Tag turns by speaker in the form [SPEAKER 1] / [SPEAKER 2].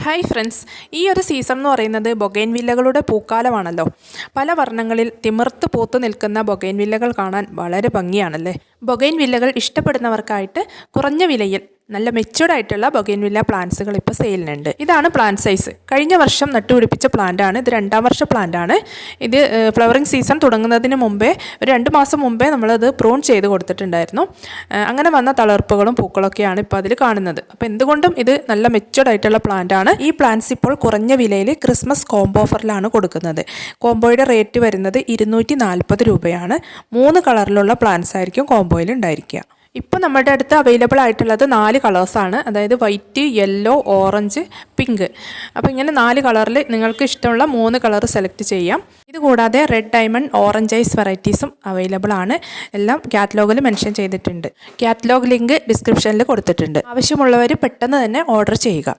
[SPEAKER 1] Hi friends, ഈ ഒരു season എന്ന് പറയുന്നത് ബൊഗൈൻവില്ലകളുടെ പൂക്കാലമാണല്ലോ. പല വർണ്ണങ്ങളിൽ തിമിർത്ത് പൂത്തു നിൽക്കുന്ന ബൊഗൈൻവില്ലകൾ കാണാൻ വളരെ ഭംഗിയാണല്ലേ. ബൊഗൈൻവില്ലകൾ ഇഷ്ടപ്പെടുന്നവർക്കായിട്ട് കുറഞ്ഞ വിലയിൽ നല്ല മെച്യൂർഡ് ആയിട്ടുള്ള ബൊഗൈൻവില്ല പ്ലാന്റ്സുകൾ ഇപ്പോൾ സെയിലിനുണ്ട്. ഇതാണ് പ്ലാന്റ് സൈസ്. കഴിഞ്ഞ വർഷം നട്ടുപിടിപ്പിച്ച പ്ലാന്റാണ്. ഇത് 2ാം വർഷ പ്ലാന്റാണ്. ഇത് ഫ്ലവറിങ് സീസൺ തുടങ്ങുന്നതിന് മുമ്പേ ഒരു 2 മാസം മുമ്പേ നമ്മളത് പ്രൂൺ ചെയ്ത് കൊടുത്തിട്ടുണ്ടായിരുന്നു. അങ്ങനെ വന്ന തളിർപ്പുകളും പൂക്കളൊക്കെയാണ് ഇപ്പോൾ അതിൽ കാണുന്നത്. അപ്പോൾ എന്തുകൊണ്ടും ഇത് നല്ല മെച്യൂർഡ് ആയിട്ടുള്ള പ്ലാന്റാണ്. ഈ പ്ലാന്റ്സ് ഇപ്പോൾ കുറഞ്ഞ വിലയിൽ ക്രിസ്മസ് കോംബോ ഓഫറിലാണ് കൊടുക്കുന്നത്. കോംബോയുടെ റേറ്റ് വരുന്നത് 240 രൂപയാണ്. 3 കളറിലുള്ള പ്ലാന്റ്സ് ആയിരിക്കും കോംബോയിൽ ഉണ്ടായിരിക്കുക. ഇപ്പോൾ നമ്മുടെ അടുത്ത് അവൈലബിൾ ആയിട്ടുള്ളത് 4 കളേഴ്സാണ്. അതായത് വൈറ്റ്, യെല്ലോ, ഓറഞ്ച്, പിങ്ക്. അപ്പോൾ ഇങ്ങനെ 4 കളറിൽ നിങ്ങൾക്ക് ഇഷ്ടമുള്ള 3 കളർ സെലക്ട് ചെയ്യാം. ഇതുകൂടാതെ റെഡ് ഡയമണ്ട്, ഓറഞ്ച് ഐസ് വെറൈറ്റീസും അവൈലബിൾ ആണ്. എല്ലാം കാറ്റലോഗിൽ മെൻഷൻ ചെയ്തിട്ടുണ്ട്. കാറ്റലോഗ് ലിങ്ക് ഡിസ്ക്രിപ്ഷനിൽ കൊടുത്തിട്ടുണ്ട്. ആവശ്യമുള്ളവർ പെട്ടെന്ന് തന്നെ ഓർഡർ ചെയ്യുക.